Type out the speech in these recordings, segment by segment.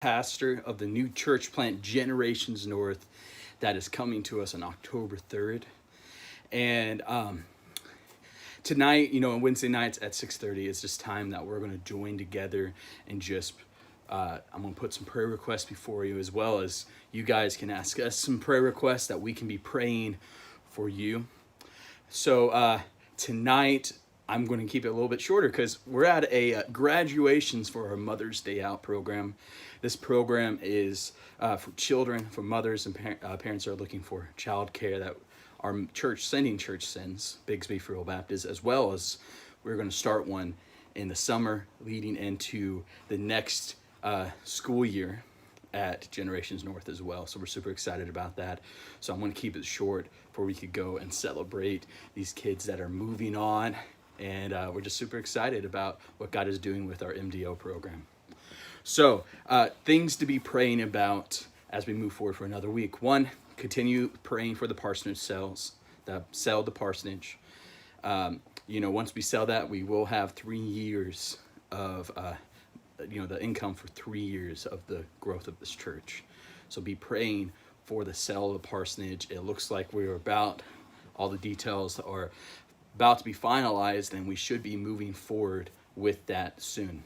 pastor of the new church plant Generations North that is coming to us on October 3rd. And tonight, on Wednesday nights at 6:30 is just time that we're going to join together and just I'm going to put some prayer requests before you, as well as you guys can ask us some prayer requests that we can be praying for you. So tonight, I'm going to keep it a little bit shorter because we're at a graduations for our Mother's Day Out program. This program is for children, for mothers and parents that are looking for child care that our church sends, Bigsby Free Will Baptist, as well as we're going to start one in the summer leading into the next school year at Generations North as well. So we're super excited about that. So I'm going to keep it short before we could go and celebrate these kids that are moving on. And we're just super excited about what God is doing with our MDO program. So things to be praying about as we move forward for another week. One, continue praying for the parsonage sales, sell the parsonage. Once we sell that, we will have 3 years of, the income for 3 years of the growth of this church. So be praying for the sale of the parsonage. It looks like all the details are about to be finalized, and we should be moving forward with that soon.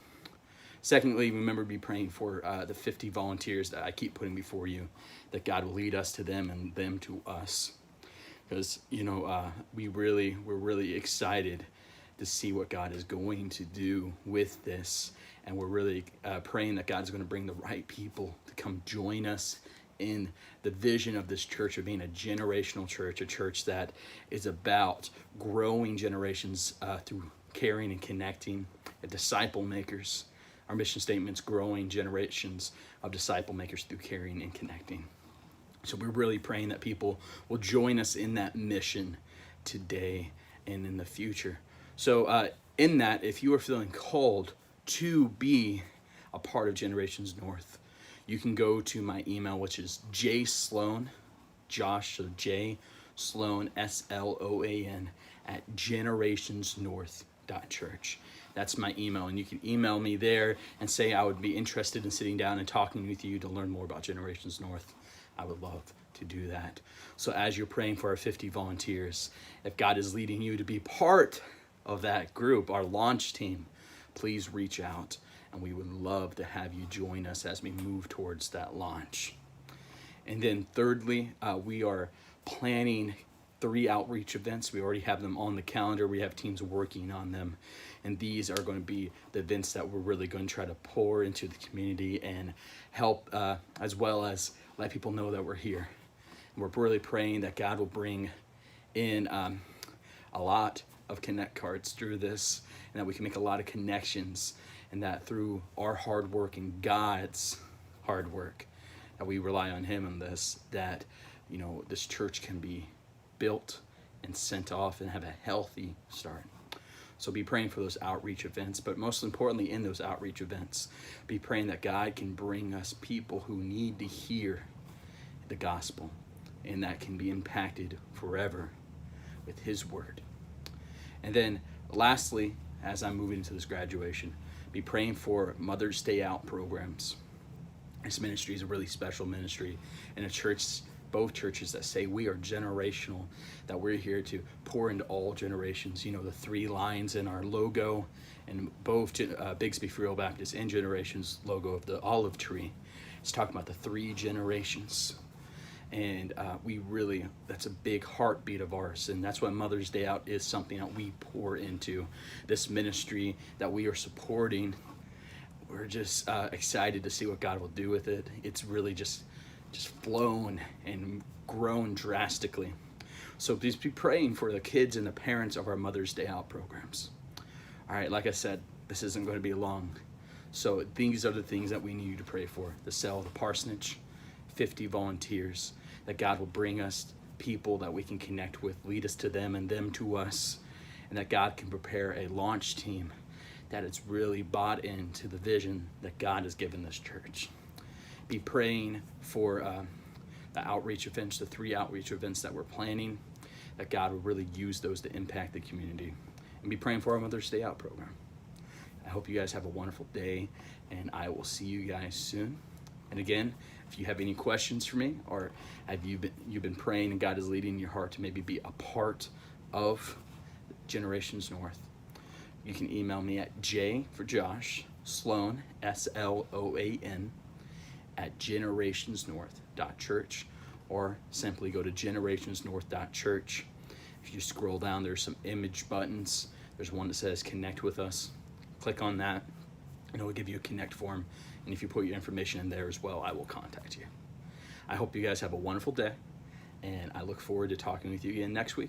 Secondly, remember, be praying for the 50 volunteers that I keep putting before you, that God will lead us to them and them to us. Because, we're really excited to see what God is going to do with this. And we're really praying that God's going to bring the right people to come join us in the vision of this church of being a generational church, a church that is about growing generations through caring and connecting, a disciple makers. Our mission statement's growing generations of disciple makers through caring and connecting. So we're really praying that people will join us in that mission today and in the future. So in that, if you are feeling called to be a part of Generations North, you can go to my email, which is jsloan, Josh, so J Sloan, SLOAN, at generationsnorth.church. That's my email, and you can email me there and say I would be interested in sitting down and talking with you to learn more about Generations North. I would love to do that. So as you're praying for our 50 volunteers, if God is leading you to be part of that group, our launch team, please reach out, and we would love to have you join us as we move towards that launch. And then thirdly, we are planning 3 outreach events. We already have them on the calendar. We have teams working on them. And these are going to be the events that we're really going to try to pour into the community and help, as well as let people know that we're here. And we're really praying that God will bring in a lot of connect cards through this, and that we can make a lot of connections, and that through our hard work and God's hard work, that we rely on Him in this, that this church can be built and sent off and have a healthy start. So be praying for those outreach events, but most importantly, in those outreach events, be praying that God can bring us people who need to hear the gospel, and that can be impacted forever with His word. And then lastly, as I'm moving into this graduation, be praying for Mother's Day Out programs. This ministry is a really special ministry, and both churches that say we are generational, that we're here to pour into all generations. The 3 lines in our logo, and both Bigsby Free Will Baptist and Generations logo of the olive tree, it's talking about the 3 generations. And that's a big heartbeat of ours. And that's why Mother's Day Out is something that we pour into this ministry that we are supporting. We're just excited to see what God will do with it. It's really just flown and grown drastically. So please be praying for the kids and the parents of our Mother's Day Out programs. All right, like I said, this isn't going to be long. So these are the things that we need you to pray for. The sale of the parsonage, 50 volunteers, that God will bring us people that we can connect with, lead us to them and them to us, and that God can prepare a launch team that is really bought into the vision that God has given this church. Be praying for the outreach events, the 3 outreach events that we're planning, that God will really use those to impact the community. And be praying for our Mother's Day Out program. I hope you guys have a wonderful day, and I will see you guys soon. And again, if you have any questions for me, or have you've been praying and God is leading your heart to maybe be a part of Generations North, you can email me at J for Josh Sloan, SLOAN, at generationsnorth.church, or simply go to generationsnorth.church. If you scroll down, there's some image buttons. There's one that says connect with us. Click on that and it will give you a connect form. And if you put your information in there as well, I will contact you. I hope you guys have a wonderful day, and I look forward to talking with you again next week.